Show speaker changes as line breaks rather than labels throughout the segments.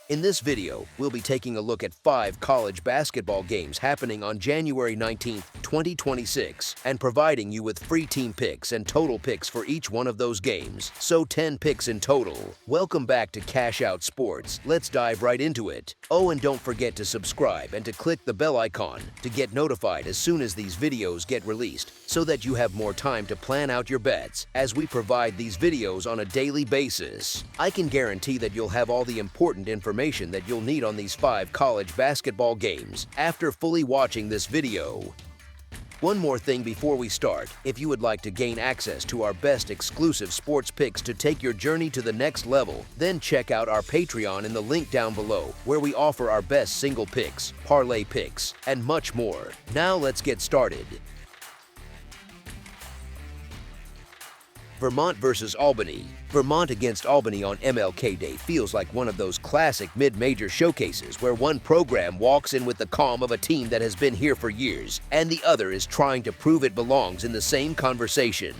In this video, we'll be taking a look at 5 college basketball games happening on January 19, 2026, and providing you with free team picks and total picks for each one of those games, so 10 picks in total. Welcome back to Cash Out Sports. Let's dive right into it. Oh, and don't forget to subscribe and to click the bell icon to get notified as soon as these videos get released, so that you have more time to plan out your bets as we provide these videos on a daily basis. I can guarantee that you'll have all the important information that you'll need on these 5 college basketball games after fully watching this video. One more thing before we start, if you would like to gain access to our best exclusive sports picks to take your journey to the next level, then check out our Patreon in the link down below, where we offer our best single picks, parlay picks, and much more. Now let's get started. Vermont versus Albany. Vermont against Albany on MLK Day feels like one of those classic mid-major showcases where one program walks in with the calm of a team that has been here for years, and the other is trying to prove it belongs in the same conversation.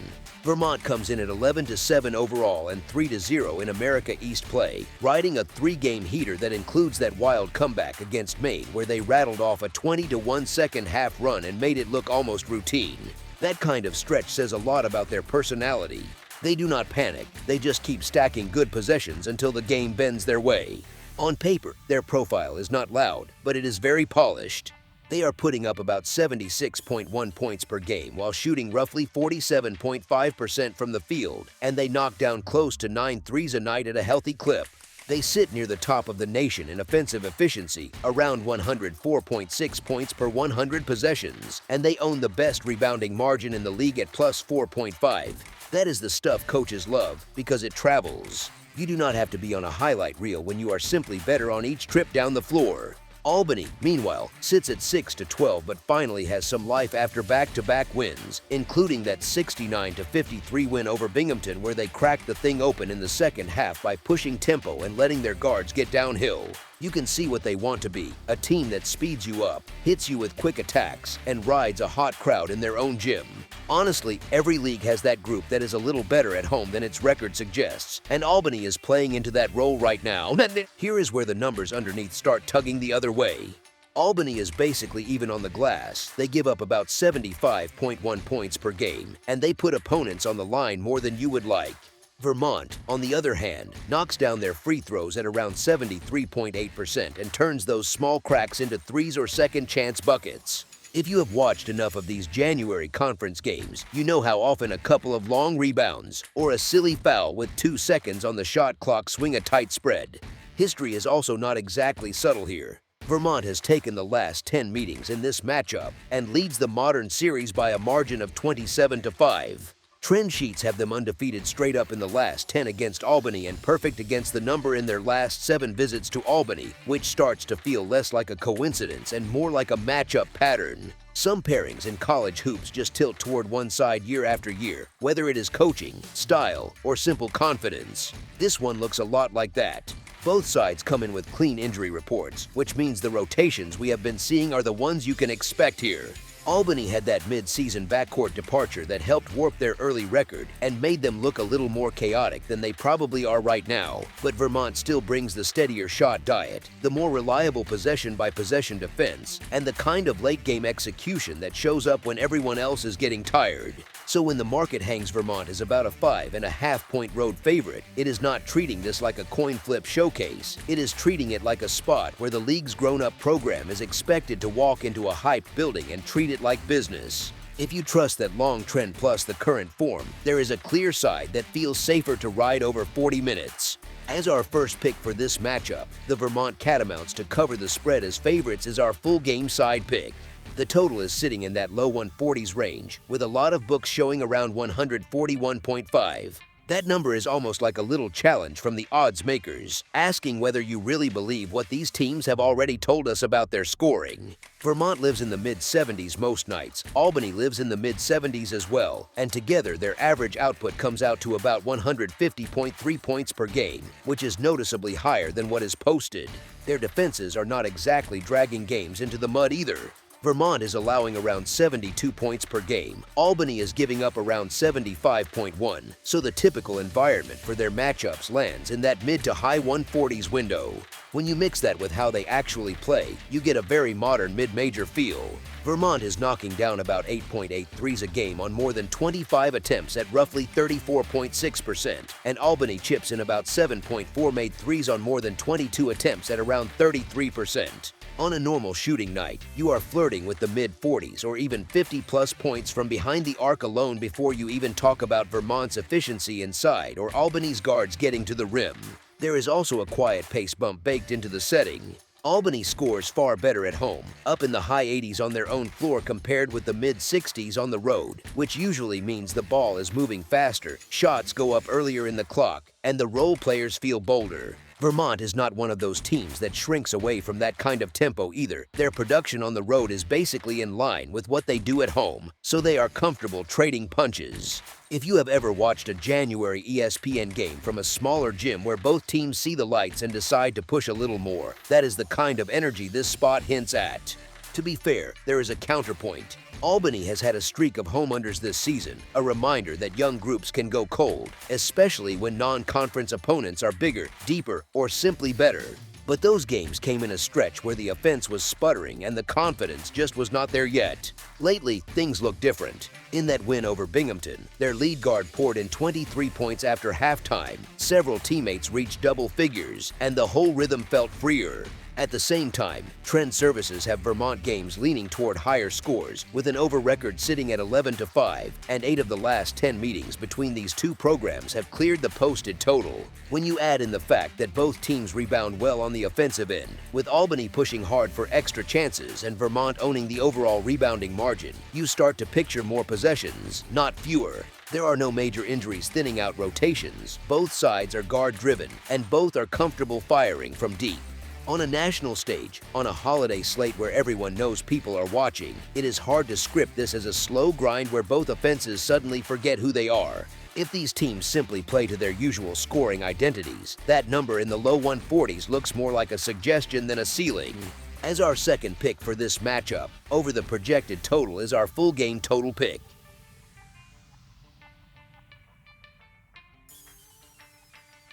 Vermont comes in at 11-7 overall and 3-0 in America East play, riding a 3-game heater that includes that wild comeback against Maine where they rattled off a 20-1 second half run and made it look almost routine. That kind of stretch says a lot about their personality. They do not panic, they just keep stacking good possessions until the game bends their way. On paper, their profile is not loud, but it is very polished. They are putting up about 76.1 points per game while shooting roughly 47.5% from the field, and they knock down close to 9 threes a night at a healthy clip. They sit near the top of the nation in offensive efficiency, around 104.6 points per 100 possessions, and they own the best rebounding margin in the league at plus 4.5. That is the stuff coaches love because it travels. You do not have to be on a highlight reel when you are simply better on each trip down the floor. Albany, meanwhile, sits at 6-12 but finally has some life after back-to-back wins, including that 69-53 win over Binghamton where they cracked the thing open in the second half by pushing tempo and letting their guards get downhill. You can see what they want to be, a team that speeds you up, hits you with quick attacks, and rides a hot crowd in their own gym. Honestly, every league has that group that is a little better at home than its record suggests, and Albany is playing into that role right now. Here is where the numbers underneath start tugging the other way. Albany is basically even on the glass. They give up about 75.1 points per game, and they put opponents on the line more than you would like. Vermont, on the other hand, knocks down their free throws at around 73.8% and turns those small cracks into threes or second-chance buckets. If you have watched enough of these January conference games, you know how often a couple of long rebounds or a silly foul with 2 seconds on the shot clock swing a tight spread. History is also not exactly subtle here. Vermont has taken the last 10 meetings in this matchup and leads the modern series by a margin of 27-5. Trend sheets have them undefeated straight up in the last 10 against Albany and perfect against the number in their last 7 visits to Albany, which starts to feel less like a coincidence and more like a matchup pattern. Some pairings in college hoops just tilt toward one side year after year, whether it is coaching, style, or simple confidence. This one looks a lot like that. Both sides come in with clean injury reports, which means the rotations we have been seeing are the ones you can expect here. Albany had that mid-season backcourt departure that helped warp their early record and made them look a little more chaotic than they probably are right now, but Vermont still brings the steadier shot diet, the more reliable possession-by-possession defense, and the kind of late-game execution that shows up when everyone else is getting tired. So when the market hangs Vermont as about a 5.5-point road favorite, it is not treating this like a coin flip showcase. It is treating it like a spot where the league's grown-up program is expected to walk into a hyped building and treat it like business. If you trust that long trend plus the current form, there is a clear side that feels safer to ride over 40 minutes. As our first pick for this matchup, the Vermont Catamounts to cover the spread as favorites is our full game side pick. The total is sitting in that low 140s range, with a lot of books showing around 141.5. That number is almost like a little challenge from the odds makers, asking whether you really believe what these teams have already told us about their scoring. Vermont lives in the mid-70s most nights, Albany lives in the mid-70s as well, and together their average output comes out to about 150.3 points per game, which is noticeably higher than what is posted. Their defenses are not exactly dragging games into the mud either. Vermont is allowing around 72 points per game. Albany is giving up around 75.1, so the typical environment for their matchups lands in that mid to high 140s window. When you mix that with how they actually play, you get a very modern mid-major feel. Vermont is knocking down about 8.8 threes a game on more than 25 attempts at roughly 34.6%, and Albany chips in about 7.4 made threes on more than 22 attempts at around 33%. On a normal shooting night, you are flirting with the mid-40s or even 50-plus points from behind the arc alone before you even talk about Vermont's efficiency inside or Albany's guards getting to the rim. There is also a quiet pace bump baked into the setting. Albany scores far better at home, up in the high 80s on their own floor compared with the mid-60s on the road, which usually means the ball is moving faster, shots go up earlier in the clock, and the role players feel bolder. Vermont is not one of those teams that shrinks away from that kind of tempo either. Their production on the road is basically in line with what they do at home, so they are comfortable trading punches. If you have ever watched a January ESPN game from a smaller gym where both teams see the lights and decide to push a little more, that is the kind of energy this spot hints at. To be fair, there is a counterpoint. Albany has had a streak of home unders this season, a reminder that young groups can go cold, especially when non-conference opponents are bigger, deeper, or simply better. But those games came in a stretch where the offense was sputtering and the confidence just was not there yet. Lately, things look different. In that win over Binghamton, their lead guard poured in 23 points after halftime, several teammates reached double figures, and the whole rhythm felt freer. At the same time, trend services have Vermont games leaning toward higher scores, with an over record sitting at 11-5, and 8 of the last 10 meetings between these two programs have cleared the posted total. When you add in the fact that both teams rebound well on the offensive end, with Albany pushing hard for extra chances and Vermont owning the overall rebounding margin, you start to picture more possessions, not fewer. There are no major injuries thinning out rotations, both sides are guard-driven, and both are comfortable firing from deep. On a national stage, on a holiday slate where everyone knows people are watching, it is hard to script this as a slow grind where both offenses suddenly forget who they are. If these teams simply play to their usual scoring identities, that number in the low 140s looks more like a suggestion than a ceiling. As our second pick for this matchup, over the projected total is our full game total pick.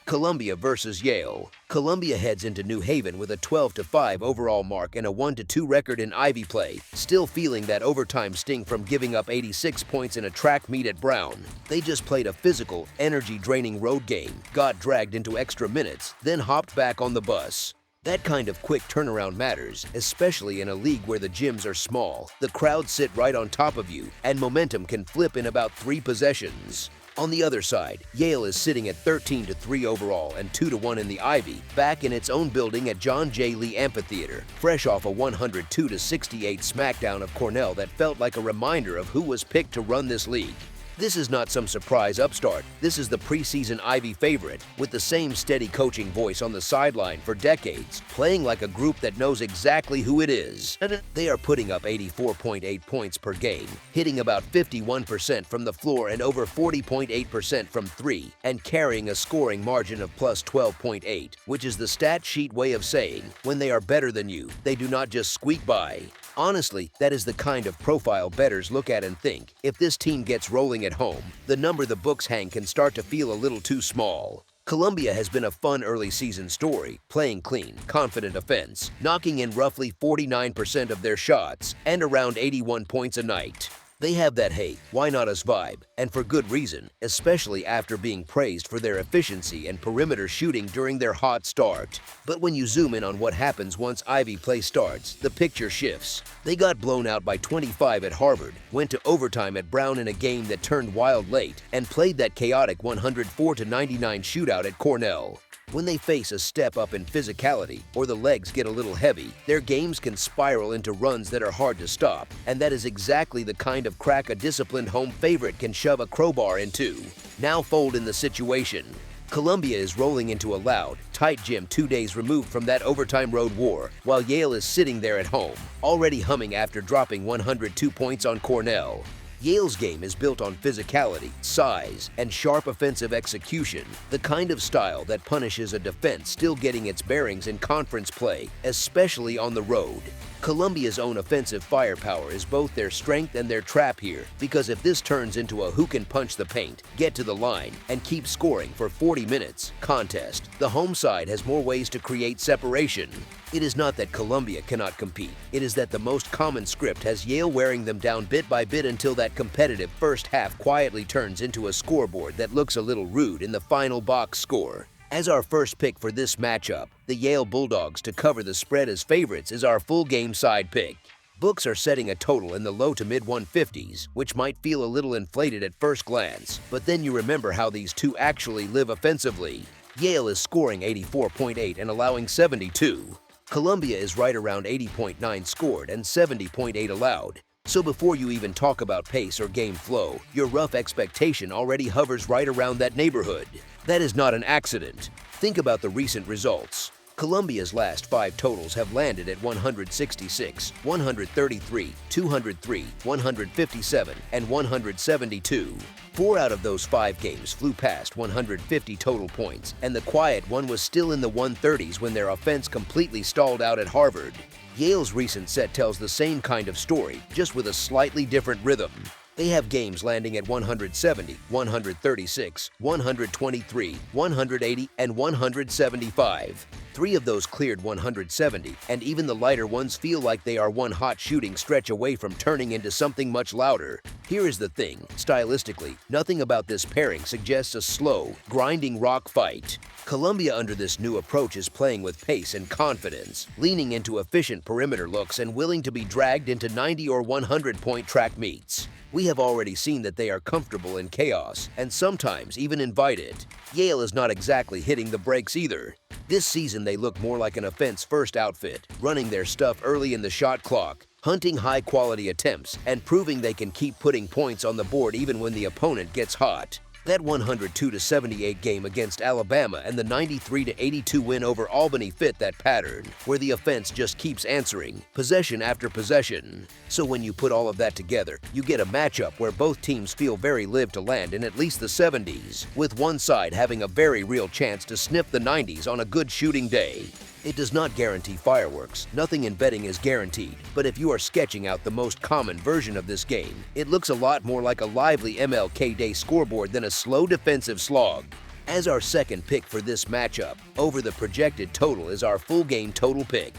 Columbia versus Yale. Columbia heads into New Haven with a 12-5 overall mark and a 1-2 record in Ivy play, still feeling that overtime sting from giving up 86 points in a track meet at Brown. They just played a physical, energy-draining road game, got dragged into extra minutes, then hopped back on the bus. That kind of quick turnaround matters, especially in a league where the gyms are small, the crowds sit right on top of you, and momentum can flip in about 3 possessions. On the other side, Yale is sitting at 13-3 overall and 2-1 in the Ivy, back in its own building at John J. Lee Amphitheater, fresh off a 102-68 smackdown of Cornell that felt like a reminder of who was picked to run this league. This is not some surprise upstart. This is the preseason Ivy favorite, with the same steady coaching voice on the sideline for decades, playing like a group that knows exactly who it is. They are putting up 84.8 points per game, hitting about 51% from the floor and over 40.8% from 3, and carrying a scoring margin of plus 12.8, which is the stat sheet way of saying, when they are better than you, they do not just squeak by. Honestly, that is the kind of profile bettors look at and think, if this team gets rolling at home, the number the books hang can start to feel a little too small. Columbia has been a fun early season story, playing clean, confident offense, knocking in roughly 49% of their shots, and around 81 points a night. They have that hey, why not us vibe, and for good reason, especially after being praised for their efficiency and perimeter shooting during their hot start. But when you zoom in on what happens once Ivy play starts, the picture shifts. They got blown out by 25 at Harvard, went to overtime at Brown in a game that turned wild late, and played that chaotic 104-99 shootout at Cornell. When they face a step up in physicality or the legs get a little heavy, their games can spiral into runs that are hard to stop, and that is exactly the kind of crack a disciplined home favorite can shove a crowbar into. Now fold in the situation. Columbia is rolling into a loud, tight gym 2 days removed from that overtime road war, while Yale is sitting there at home, already humming after dropping 102 points on Cornell. Yale's game is built on physicality, size, and sharp offensive execution, the kind of style that punishes a defense still getting its bearings in conference play, especially on the road. Columbia's own offensive firepower is both their strength and their trap here, because if this turns into a who can punch the paint, get to the line, and keep scoring for 40 minutes contest, the home side has more ways to create separation. It is not that Columbia cannot compete, it is that the most common script has Yale wearing them down bit by bit until that competitive first half quietly turns into a scoreboard that looks a little rude in the final box score. As our first pick for this matchup, the Yale Bulldogs to cover the spread as favorites is our full game side pick. Books are setting a total in the low to mid 150s, which might feel a little inflated at first glance, but then you remember how these two actually live offensively. Yale is scoring 84.8 and allowing 72. Columbia is right around 80.9 scored and 70.8 allowed. So before you even talk about pace or game flow, your rough expectation already hovers right around that neighborhood. That is not an accident. Think about the recent results. Columbia's last 5 totals have landed at 166, 133, 203, 157, and 172. 4 out of those 5 games flew past 150 total points, and the quiet one was still in the 130s when their offense completely stalled out at Harvard. Yale's recent set tells the same kind of story, just with a slightly different rhythm. They have games landing at 170, 136, 123, 180, and 175. 3 of those cleared 170, and even the lighter ones feel like they are one hot shooting stretch away from turning into something much louder. Here is the thing, stylistically, nothing about this pairing suggests a slow, grinding rock fight. Columbia under this new approach is playing with pace and confidence, leaning into efficient perimeter looks and willing to be dragged into 90 or 100-point track meets. We have already seen that they are comfortable in chaos, and sometimes even invite it. Yale is not exactly hitting the brakes either. This season they look more like an offense-first outfit, running their stuff early in the shot clock, hunting high-quality attempts, and proving they can keep putting points on the board even when the opponent gets hot. That 102-78 game against Alabama and the 93-82 win over Albany fit that pattern, where the offense just keeps answering, possession after possession. So when you put all of that together, you get a matchup where both teams feel very live to land in at least the 70s, with one side having a very real chance to sniff the 90s on a good shooting day. It does not guarantee fireworks, nothing in betting is guaranteed, but if you are sketching out the most common version of this game, it looks a lot more like a lively MLK Day scoreboard than a slow defensive slog. As our second pick for this matchup, over the projected total is our full game total pick.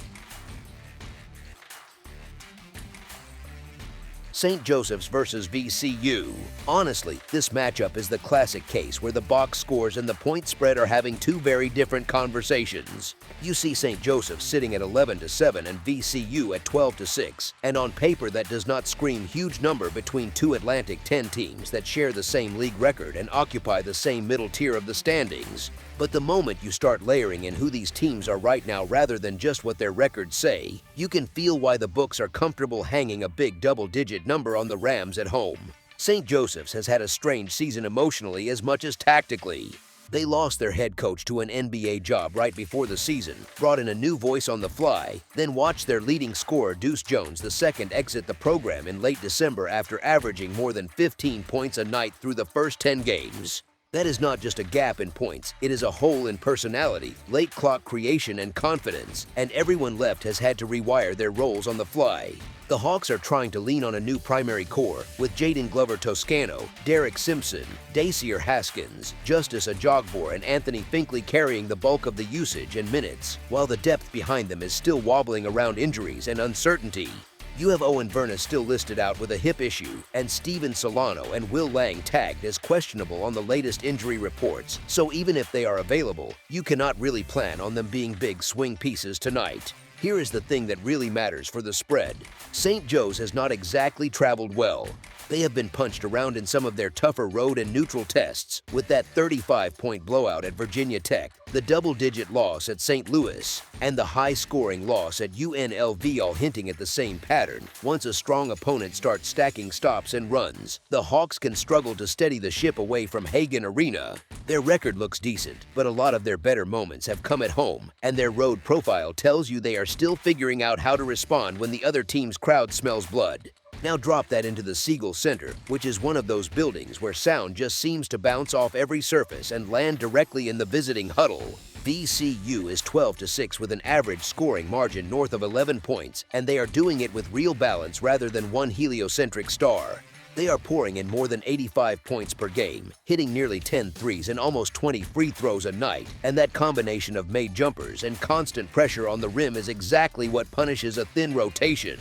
St. Joseph's versus VCU. Honestly, this matchup is the classic case where the box scores and the point spread are having two very different conversations. You see St. Joseph's sitting at 11-7 and VCU at 12-6, and on paper that does not scream huge number between two Atlantic 10 teams that share the same league record and occupy the same middle tier of the standings. But the moment you start layering in who these teams are right now rather than just what their records say, you can feel why the books are comfortable hanging a big double-digit number on the Rams at home. St. Joseph's has had a strange season emotionally as much as tactically. They lost their head coach to an NBA job right before the season, brought in a new voice on the fly, then watched their leading scorer Deuce Jones II exit the program in late December after averaging more than 15 points a night through the first 10 games. That is not just a gap in points, it is a hole in personality, late clock creation and confidence, and everyone left has had to rewire their roles on the fly. The Hawks are trying to lean on a new primary core with Jaden Glover-Toscano, Derek Simpson, Dacier Haskins, Justice Ajogbor, and Anthony Finkley carrying the bulk of the usage and minutes, while the depth behind them is still wobbling around injuries and uncertainty. You have Owen Verna still listed out with a hip issue, and Steven Solano and Will Lang tagged as questionable on the latest injury reports, so even if they are available, you cannot really plan on them being big swing pieces tonight. Here is the thing that really matters for the spread. St. Joe's has not exactly traveled well. They have been punched around in some of their tougher road and neutral tests, with that 35-point blowout at Virginia Tech, the double-digit loss at St. Louis, and the high-scoring loss at UNLV all hinting at the same pattern. Once a strong opponent starts stacking stops and runs, the Hawks can struggle to steady the ship away from Hagan Arena. Their record looks decent, but a lot of their better moments have come at home, and their road profile tells you they are still figuring out how to respond when the other team's crowd smells blood. Now drop that into the Siegel Center, which is one of those buildings where sound just seems to bounce off every surface and land directly in the visiting huddle. VCU is 12-6 with an average scoring margin north of 11 points, and they are doing it with real balance rather than one heliocentric star. They are pouring in more than 85 points per game, hitting nearly 10 threes and almost 20 free throws a night, and that combination of made jumpers and constant pressure on the rim is exactly what punishes a thin rotation.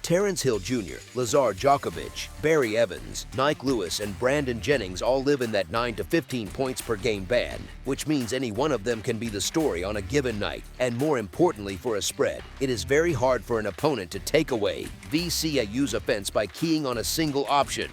Terrence Hill Jr., Lazar Djokovic, Barry Evans, Nike Lewis, and Brandon Jennings all live in that 9 to 15 points per game band, which means any one of them can be the story on a given night. And more importantly for a spread, it is very hard for an opponent to take away VCU's offense by keying on a single option.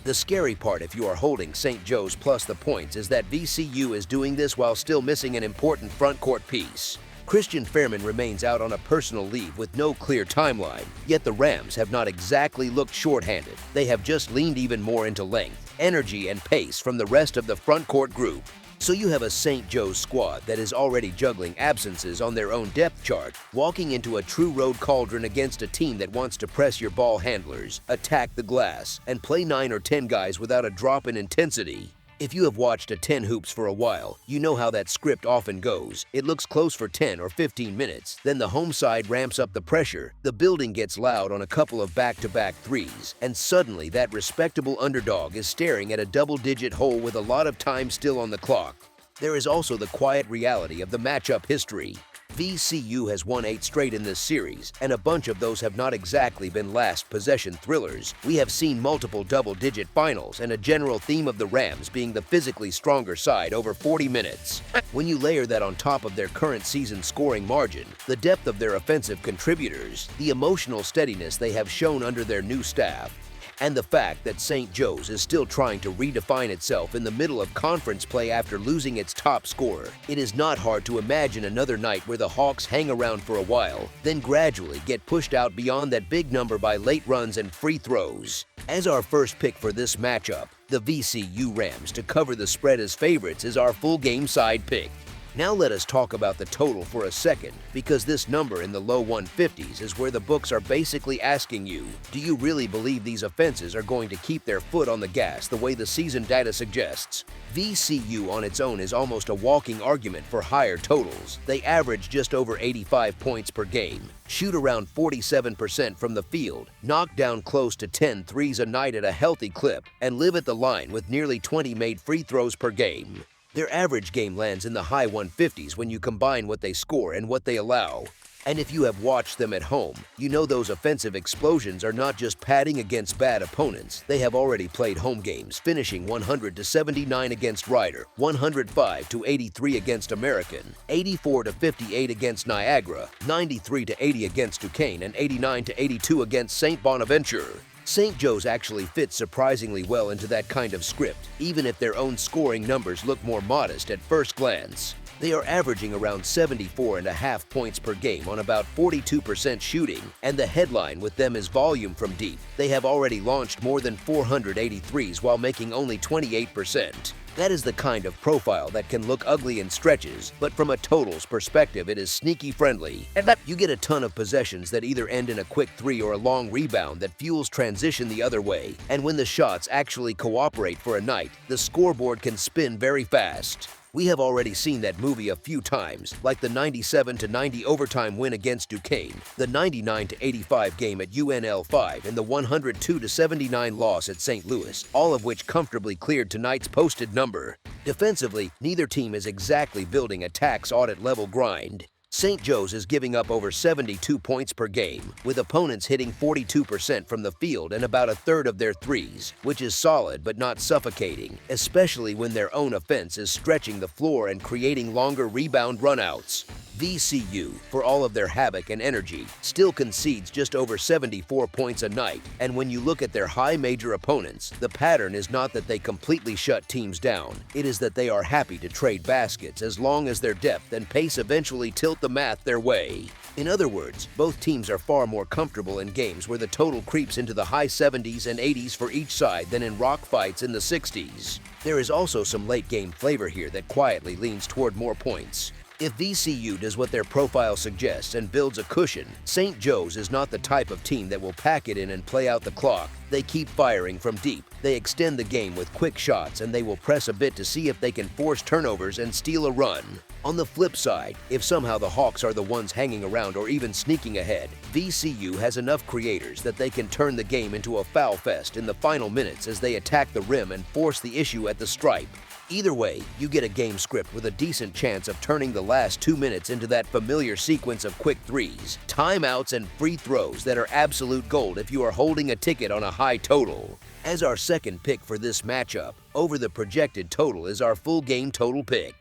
The scary part if you are holding St. Joe's plus the points is that VCU is doing this while still missing an important front court piece. Christian Fairman remains out on a personal leave with no clear timeline, yet the Rams have not exactly looked shorthanded. They have just leaned even more into length, energy, and pace from the rest of the front court group. So you have a St. Joe's squad that is already juggling absences on their own depth chart, walking into a true road cauldron against a team that wants to press your ball handlers, attack the glass, and play 9 or 10 guys without a drop in intensity. If you have watched a 10 hoops for a while, you know how that script often goes. It looks close for 10 or 15 minutes, then the home side ramps up the pressure, the building gets loud on a couple of back-to-back threes, and suddenly that respectable underdog is staring at a double-digit hole with a lot of time still on the clock. There is also the quiet reality of the matchup history. VCU has won 8 straight in this series, and a bunch of those have not exactly been last possession thrillers. We have seen multiple double-digit finals and a general theme of the Rams being the physically stronger side over 40 minutes. When you layer that on top of their current season scoring margin, the depth of their offensive contributors, the emotional steadiness they have shown under their new staff, and the fact that St. Joe's is still trying to redefine itself in the middle of conference play after losing its top scorer, it is not hard to imagine another night where the Hawks hang around for a while, then gradually get pushed out beyond that big number by late runs and free throws. As our first pick for this matchup, the VCU Rams to cover the spread as favorites is our full game side pick. Now let us talk about the total for a second, because this number in the low 150s is where the books are basically asking you, do you really believe these offenses are going to keep their foot on the gas the way the season data suggests? VCU on its own is almost a walking argument for higher totals. They average just over 85 points per game, shoot around 47% from the field, knock down close to 10 threes a night at a healthy clip, and live at the line with nearly 20 made free throws per game. Their average game lands in the high 150s when you combine what they score and what they allow. And if you have watched them at home, you know those offensive explosions are not just padding against bad opponents. They have already played home games, finishing 100-79 against Rider, 105-83 against American, 84-58 against Niagara, 93-80 against Duquesne, and 89-82 against St. Bonaventure. St. Joe's actually fits surprisingly well into that kind of script, even if their own scoring numbers look more modest at first glance. They are averaging around 74.5 points per game on about 42% shooting, and the headline with them is volume from deep. They have already launched more than 483s while making only 28%. That is the kind of profile that can look ugly in stretches, but from a totals perspective, it is sneaky friendly. You get a ton of possessions that either end in a quick three or a long rebound that fuels transition the other way, and when the shots actually cooperate for a night, the scoreboard can spin very fast. We have already seen that movie a few times, like the 97-90 overtime win against Duquesne, the 99-85 game at UNL5, and the 102-79 loss at St. Louis, all of which comfortably cleared tonight's posted number. Defensively, neither team is exactly building a tax audit level grind. St. Joe's is giving up over 72 points per game, with opponents hitting 42% from the field and about a third of their threes, which is solid but not suffocating, especially when their own offense is stretching the floor and creating longer rebound runouts. VCU, for all of their havoc and energy, still concedes just over 74 points a night, and when you look at their high major opponents, the pattern is not that they completely shut teams down, it is that they are happy to trade baskets as long as their depth and pace eventually tilt the math their way. In other words, both teams are far more comfortable in games where the total creeps into the high 70s and 80s for each side than in rock fights in the 60s. There is also some late-game flavor here that quietly leans toward more points. If VCU does what their profile suggests and builds a cushion, St. Joe's is not the type of team that will pack it in and play out the clock. They keep firing from deep, they extend the game with quick shots, and they will press a bit to see if they can force turnovers and steal a run. On the flip side, if somehow the Hawks are the ones hanging around or even sneaking ahead, VCU has enough creators that they can turn the game into a foul fest in the final minutes as they attack the rim and force the issue at the stripe. Either way, you get a game script with a decent chance of turning the last 2 minutes into that familiar sequence of quick threes, timeouts, and free throws that are absolute gold if you are holding a ticket on a high total. As our second pick for this matchup, over the projected total is our full game total pick.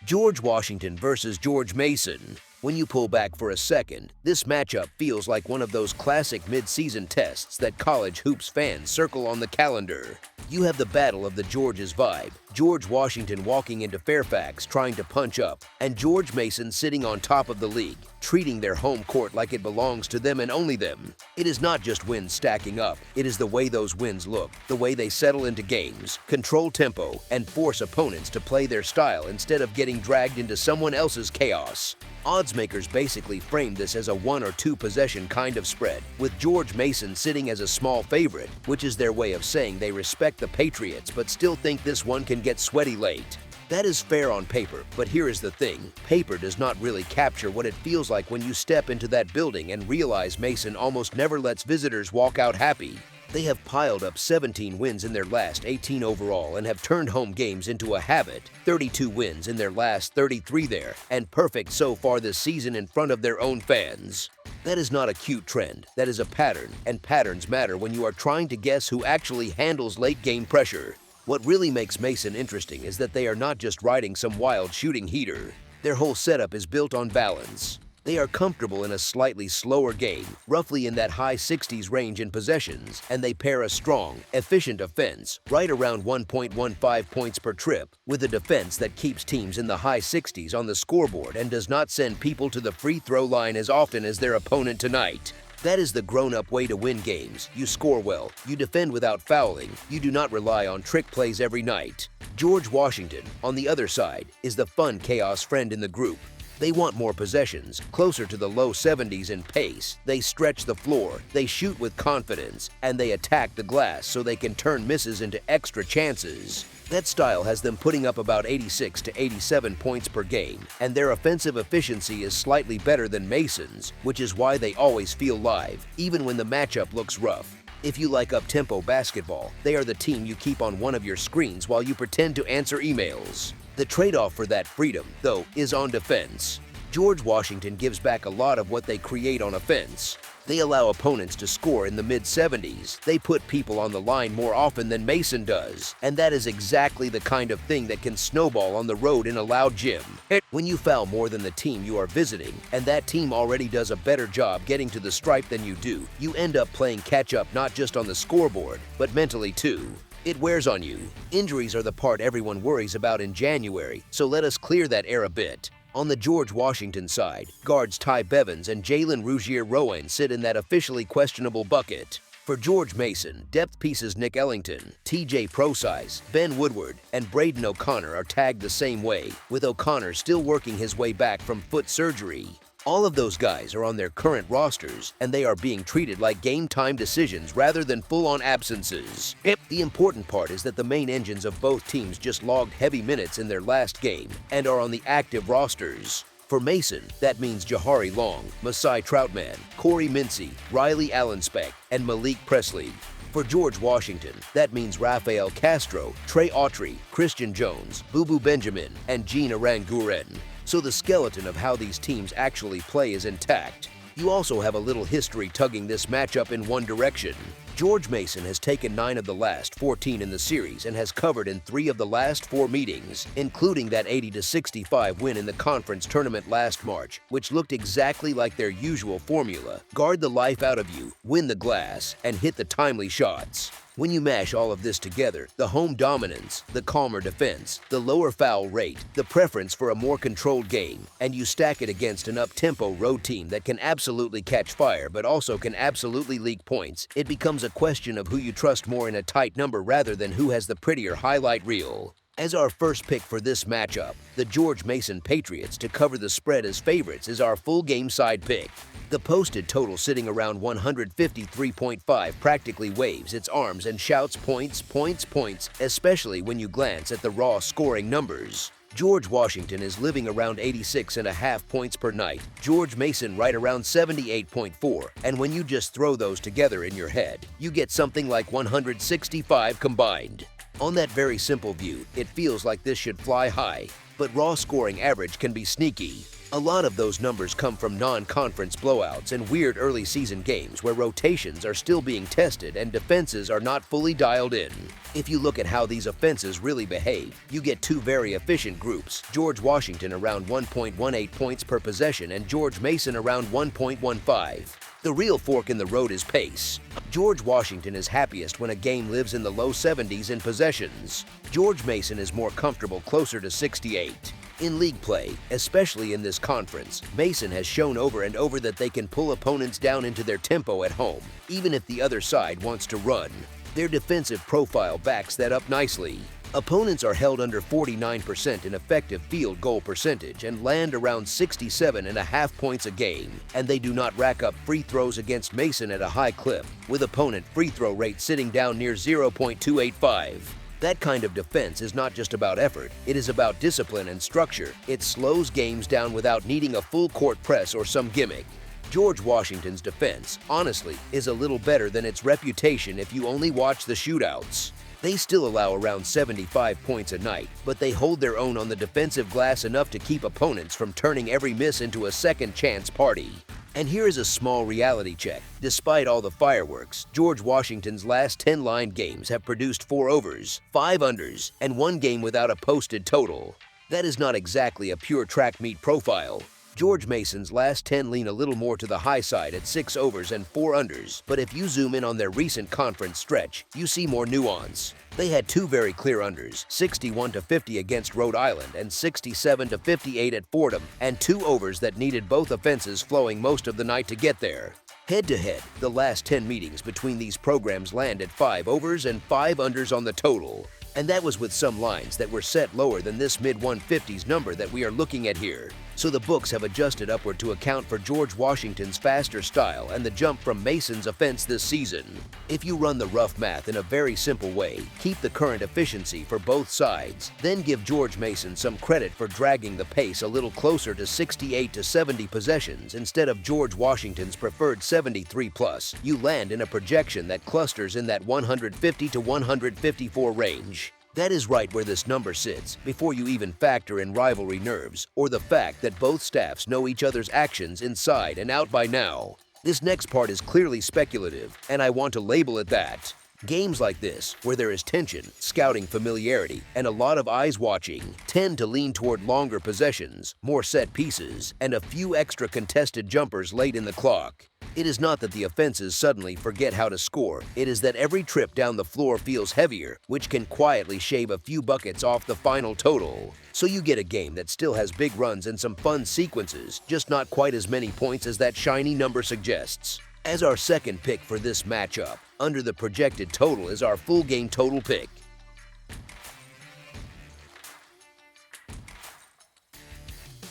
George Washington versus George Mason. When you pull back for a second, this matchup feels like one of those classic mid-season tests that college hoops fans circle on the calendar. You have the battle of the Georges vibe, George Washington walking into Fairfax trying to punch up, and George Mason sitting on top of the league, treating their home court like it belongs to them and only them. It is not just wins stacking up, it is the way those wins look, the way they settle into games, control tempo, and force opponents to play their style instead of getting dragged into someone else's chaos. Odds makers basically framed this as a 1 or 2 possession kind of spread, with George Mason sitting as a small favorite, which is their way of saying they respect the Patriots but still think this one can get sweaty late. That is fair on paper, but here is the thing. Paper does not really capture what it feels like when you step into that building and realize Mason almost never lets visitors walk out happy. They have piled up 17 wins in their last 18 overall and have turned home games into a habit, 32 wins in their last 33 there, and perfect so far this season in front of their own fans. That is not a cute trend, that is a pattern, and patterns matter when you are trying to guess who actually handles late-game pressure. What really makes Mason interesting is that they are not just riding some wild shooting heater. Their whole setup is built on balance. They are comfortable in a slightly slower game, roughly in that high 60s range in possessions, and they pair a strong, efficient offense, right around 1.15 points per trip, with a defense that keeps teams in the high 60s on the scoreboard and does not send people to the free throw line as often as their opponent tonight. That is the grown-up way to win games. You score well, you defend without fouling, you do not rely on trick plays every night. George Washington, on the other side, is the fun chaos friend in the group. They want more possessions, closer to the low 70s in pace. They stretch the floor, they shoot with confidence, and they attack the glass so they can turn misses into extra chances. That style has them putting up about 86 to 87 points per game, and their offensive efficiency is slightly better than Mason's, which is why they always feel live, even when the matchup looks rough. If you like up-tempo basketball, they are the team you keep on one of your screens while you pretend to answer emails. The trade-off for that freedom, though, is on defense. George Washington gives back a lot of what they create on offense. They allow opponents to score in the mid-70s. They put people on the line more often than Mason does. And that is exactly the kind of thing that can snowball on the road in a loud gym. When you foul more than the team you are visiting, and that team already does a better job getting to the stripe than you do, you end up playing catch-up not just on the scoreboard, but mentally too. It wears on you. Injuries are the part everyone worries about in January, so let us clear that air a bit. On the George Washington side, guards Ty Bevins and Jalen Rougier-Rowan sit in that officially questionable bucket. For George Mason, depth pieces Nick Ellington, TJ Prosize, Ben Woodward, and Braden O'Connor are tagged the same way, with O'Connor still working his way back from foot surgery. All of those guys are on their current rosters, and they are being treated like game-time decisions rather than full-on absences. The important part is that the main engines of both teams just logged heavy minutes in their last game and are on the active rosters. For Mason, that means Jahari Long, Masai Troutman, Corey Mincy, Riley Allenspeck, and Malik Presley. For George Washington, that means Rafael Castro, Trey Autry, Christian Jones, Bubu Benjamin, and Gene Aranguren. So the skeleton of how these teams actually play is intact. You also have a little history tugging this matchup in one direction. George Mason has taken 9 of the last 14 in the series and has covered in 3 of the last 4 meetings, including that 80-65 win in the conference tournament last March, which looked exactly like their usual formula: guard the life out of you, win the glass, and hit the timely shots. When you mash all of this together, the home dominance, the calmer defense, the lower foul rate, the preference for a more controlled game, and you stack it against an up-tempo road team that can absolutely catch fire but also can absolutely leak points, it becomes a question of who you trust more in a tight number rather than who has the prettier highlight reel. As our first pick for this matchup, the George Mason Patriots to cover the spread as favorites is our full game side pick. The posted total sitting around 153.5 practically waves its arms and shouts points, points, points, especially when you glance at the raw scoring numbers. George Washington is living around 86.5 points per night, George Mason right around 78.4, and when you just throw those together in your head, you get something like 165 combined. On that very simple view, it feels like this should fly high, but raw scoring average can be sneaky. A lot of those numbers come from non-conference blowouts and weird early season games where rotations are still being tested and defenses are not fully dialed in. If you look at how these offenses really behave, you get two very efficient groups, George Washington around 1.18 points per possession and George Mason around 1.15. The real fork in the road is pace. George Washington is happiest when a game lives in the low 70s in possessions. George Mason is more comfortable closer to 68. In league play, especially in this conference, Mason has shown over and over that they can pull opponents down into their tempo at home, even if the other side wants to run. Their defensive profile backs that up nicely. Opponents are held under 49% in effective field goal percentage and land around 67.5 points a game, and they do not rack up free throws against Mason at a high clip, with opponent free throw rate sitting down near 0.285. That kind of defense is not just about effort, it is about discipline and structure. It slows games down without needing a full court press or some gimmick. George Washington's defense, honestly, is a little better than its reputation if you only watch the shootouts. They still allow around 75 points a night, but they hold their own on the defensive glass enough to keep opponents from turning every miss into a second chance party. And here is a small reality check. Despite all the fireworks, George Washington's last 10 line games have produced 4 overs, 5 unders, and 1 game without a posted total. That is not exactly a pure track meet profile. George Mason's last 10 lean a little more to the high side at 6 overs and 4 unders, but if you zoom in on their recent conference stretch, you see more nuance. They had 2 very clear unders, 61-50 against Rhode Island and 67-58 at Fordham, and 2 overs that needed both offenses flowing most of the night to get there. Head-to-head, the last 10 meetings between these programs land at 5 overs and 5 unders on the total. And that was with some lines that were set lower than this mid-150s number that we are looking at here. So the books have adjusted upward to account for George Washington's faster style and the jump from Mason's offense this season. If you run the rough math in a very simple way, keep the current efficiency for both sides, then give George Mason some credit for dragging the pace a little closer to 68 to 70 possessions instead of George Washington's preferred 73 plus, you land in a projection that clusters in that 150 to 154 range. That is right where this number sits, before you even factor in rivalry nerves or the fact that both staffs know each other's actions inside and out by now. This next part is clearly speculative, and I want to label it that. Games like this, where there is tension, scouting familiarity, and a lot of eyes watching, tend to lean toward longer possessions, more set pieces, and a few extra contested jumpers late in the clock. It is not that the offenses suddenly forget how to score, it is that every trip down the floor feels heavier, which can quietly shave a few buckets off the final total. So you get a game that still has big runs and some fun sequences, just not quite as many points as that shiny number suggests. As our second pick for this matchup, under the projected total is our full game total pick.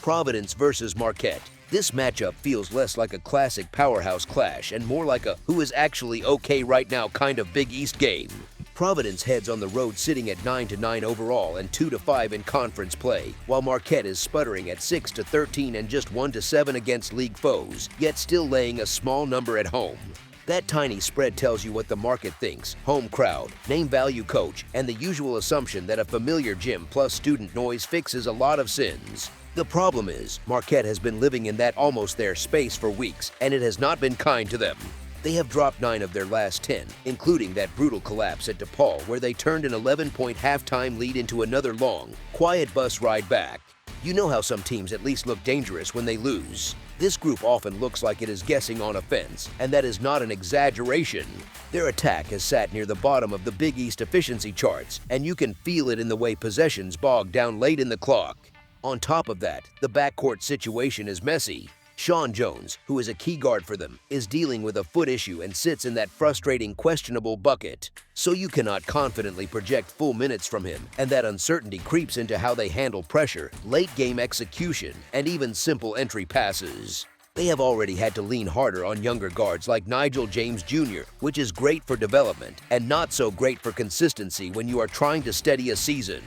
Providence versus Marquette. This matchup feels less like a classic powerhouse clash and more like a who is actually okay right now kind of Big East game. Providence heads on the road sitting at 9-9 overall and 2-5 in conference play, while Marquette is sputtering at 6-13 and just 1-7 against league foes, yet still laying a small number at home. That tiny spread tells you what the market thinks: home crowd, name value coach, and the usual assumption that a familiar gym plus student noise fixes a lot of sins. The problem is, Marquette has been living in that almost there space for weeks, and it has not been kind to them. They have dropped 9 of their last 10, including that brutal collapse at DePaul where they turned an 11-point halftime lead into another long, quiet bus ride back. You know how some teams at least look dangerous when they lose. This group often looks like it is guessing on offense, and that is not an exaggeration. Their attack has sat near the bottom of the Big East efficiency charts, and you can feel it in the way possessions bog down late in the clock. On top of that, the backcourt situation is messy. Sean Jones, who is a key guard for them, is dealing with a foot issue and sits in that frustrating questionable bucket. So you cannot confidently project full minutes from him, and that uncertainty creeps into how they handle pressure, late-game execution, and even simple entry passes. They have already had to lean harder on younger guards like Nigel James Jr., which is great for development and not so great for consistency when you are trying to steady a season.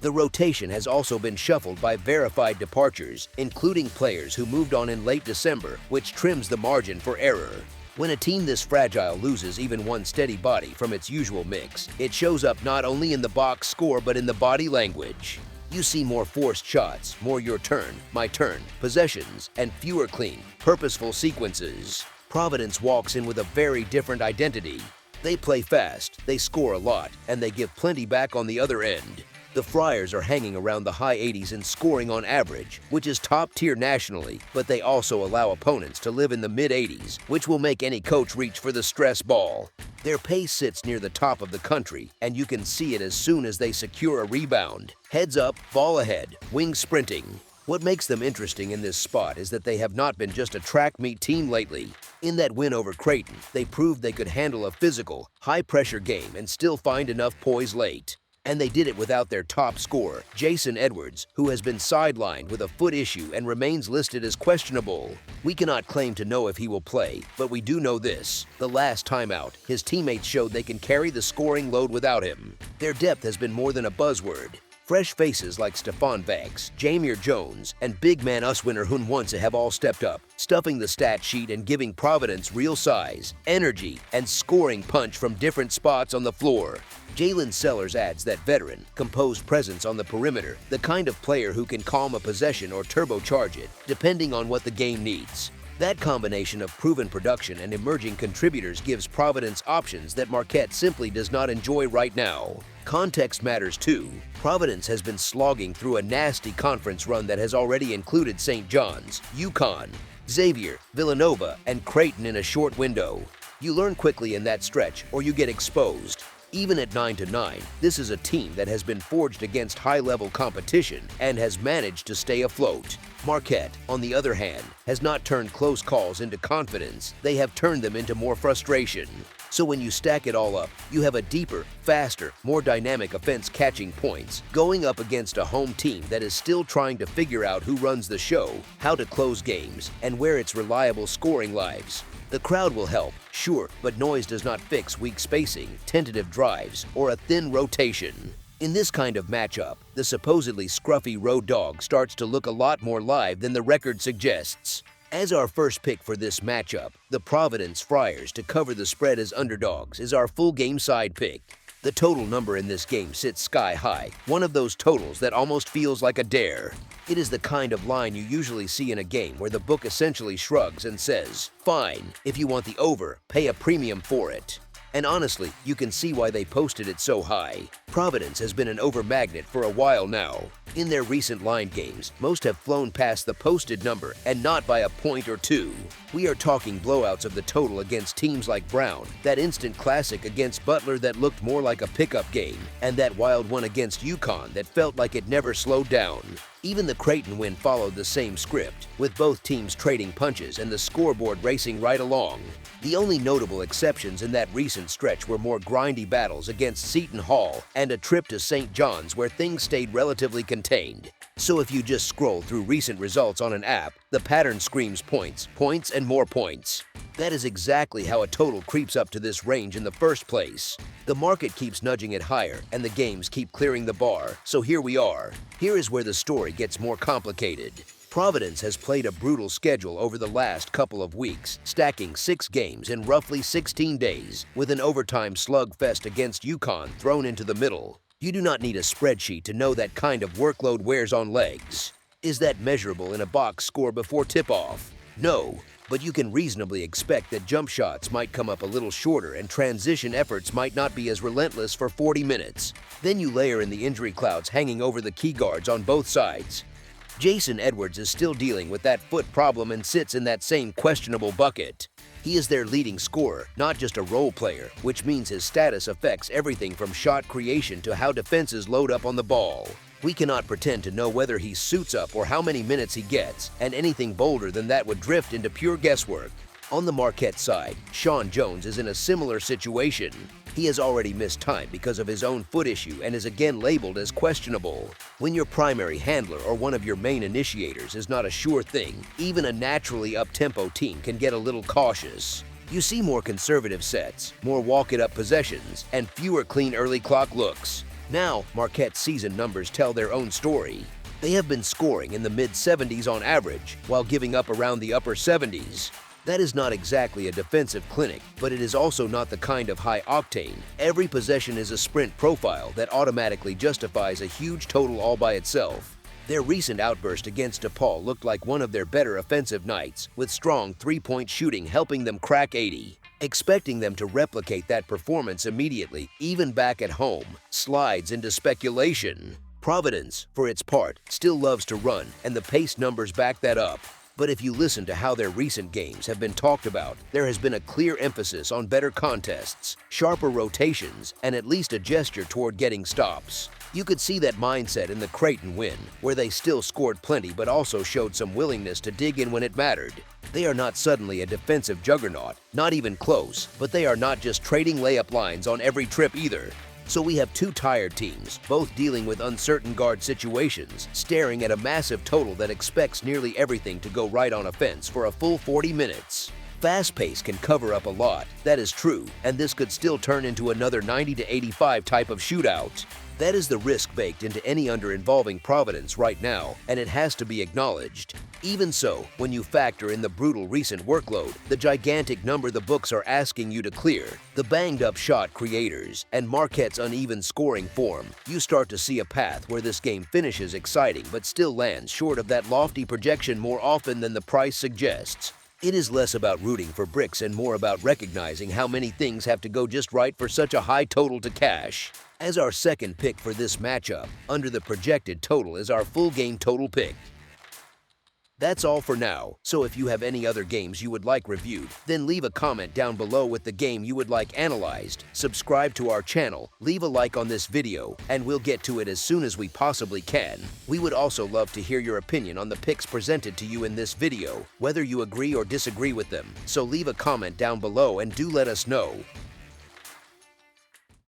The rotation has also been shuffled by verified departures, including players who moved on in late December, which trims the margin for error. When a team this fragile loses even one steady body from its usual mix, it shows up not only in the box score but in the body language. You see more forced shots, more your turn, my turn, possessions, and fewer clean, purposeful sequences. Providence walks in with a very different identity. They play fast, they score a lot, and they give plenty back on the other end. The Friars are hanging around the high 80s in scoring on average, which is top tier nationally, but they also allow opponents to live in the mid-80s, which will make any coach reach for the stress ball. Their pace sits near the top of the country, and you can see it as soon as they secure a rebound. Heads up, ball ahead, wing sprinting. What makes them interesting in this spot is that they have not been just a track meet team lately. In that win over Creighton, they proved they could handle a physical, high-pressure game and still find enough poise late. And they did it without their top scorer, Jason Edwards, who has been sidelined with a foot issue and remains listed as questionable. We cannot claim to know if he will play, but we do know this. The last time out, his teammates showed they can carry the scoring load without him. Their depth has been more than a buzzword. Fresh faces like Stephon Banks, Jameer Jones, and big man Uswinner Hunwonsa have all stepped up, stuffing the stat sheet and giving Providence real size, energy, and scoring punch from different spots on the floor. Jalen Sellers adds that veteran, composed presence on the perimeter, the kind of player who can calm a possession or turbocharge it, depending on what the game needs. That combination of proven production and emerging contributors gives Providence options that Marquette simply does not enjoy right now. Context matters too. Providence has been slogging through a nasty conference run that has already included St. John's, UConn, Xavier, Villanova, and Creighton in a short window. You learn quickly in that stretch or you get exposed. Even at 9-9, this is a team that has been forged against high-level competition and has managed to stay afloat. Marquette, on the other hand, has not turned close calls into confidence. They have turned them into more frustration. So when you stack it all up, you have a deeper, faster, more dynamic offense catching points, going up against a home team that is still trying to figure out who runs the show, how to close games, and where its reliable scoring lies. The crowd will help, sure, but noise does not fix weak spacing, tentative drives, or a thin rotation. In this kind of matchup, the supposedly scruffy road dog starts to look a lot more live than the record suggests. As our first pick for this matchup, the Providence Friars to cover the spread as underdogs is our full game side pick. The total number in this game sits sky high, one of those totals that almost feels like a dare. It is the kind of line you usually see in a game where the book essentially shrugs and says, "Fine, if you want the over, pay a premium for it." And honestly, you can see why they posted it so high. Providence has been an over magnet for a while now. In their recent line games, most have flown past the posted number and not by a point or two. We are talking blowouts of the total against teams like Brown, that instant classic against Butler that looked more like a pickup game, and that wild one against UConn that felt like it never slowed down. Even the Creighton win followed the same script, with both teams trading punches and the scoreboard racing right along. The only notable exceptions in that recent stretch were more grindy battles against Seton Hall and a trip to St. John's where things stayed relatively contained. So if you just scroll through recent results on an app, the pattern screams points, points, and more points. That is exactly how a total creeps up to this range in the first place. The market keeps nudging it higher, and the games keep clearing the bar, so here we are. Here is where the story gets more complicated. Providence has played a brutal schedule over the last couple of weeks, stacking 6 games in roughly 16 days, with an overtime slugfest against UConn thrown into the middle. You do not need a spreadsheet to know that kind of workload wears on legs. Is that measurable in a box score before tip-off? No, but you can reasonably expect that jump shots might come up a little shorter and transition efforts might not be as relentless for 40 minutes. Then you layer in the injury clouds hanging over the key guards on both sides. Jason Edwards is still dealing with that foot problem and sits in that same questionable bucket. He is their leading scorer, not just a role player, which means his status affects everything from shot creation to how defenses load up on the ball. We cannot pretend to know whether he suits up or how many minutes he gets, and anything bolder than that would drift into pure guesswork. On the Marquette side, Sean Jones is in a similar situation. He has already missed time because of his own foot issue and is again labeled as questionable. When your primary handler or one of your main initiators is not a sure thing, even a naturally up-tempo team can get a little cautious. You see more conservative sets, more walk-it-up possessions, and fewer clean early clock looks. Now, Marquette's season numbers tell their own story. They have been scoring in the mid-70s on average, while giving up around the upper 70s. That is not exactly a defensive clinic, but it is also not the kind of high octane. Every possession is a sprint profile that automatically justifies a huge total all by itself. Their recent outburst against DePaul looked like one of their better offensive nights, with strong three-point shooting helping them crack 80. Expecting them to replicate that performance immediately, even back at home, slides into speculation. Providence, for its part, still loves to run, and the pace numbers back that up. But if you listen to how their recent games have been talked about, there has been a clear emphasis on better contests, sharper rotations, and at least a gesture toward getting stops. You could see that mindset in the Creighton win, where they still scored plenty but also showed some willingness to dig in when it mattered. They are not suddenly a defensive juggernaut, not even close, but they are not just trading layup lines on every trip either. So we have two tired teams, both dealing with uncertain guard situations, staring at a massive total that expects nearly everything to go right on offense for a full 40 minutes. Fast pace can cover up a lot, that is true, and this could still turn into another 90 to 85 type of shootout. That is the risk baked into any under involving Providence right now, and it has to be acknowledged. Even so, when you factor in the brutal recent workload, the gigantic number the books are asking you to clear, the banged-up shot creators, and Marquette's uneven scoring form, you start to see a path where this game finishes exciting but still lands short of that lofty projection more often than the price suggests. It is less about rooting for bricks and more about recognizing how many things have to go just right for such a high total to cash. As our second pick for this matchup, under the projected total is our full game total pick. That's all for now, so if you have any other games you would like reviewed, then leave a comment down below with the game you would like analyzed, subscribe to our channel, leave a like on this video, and we'll get to it as soon as we possibly can. We would also love to hear your opinion on the picks presented to you in this video, whether you agree or disagree with them, so leave a comment down below and do let us know.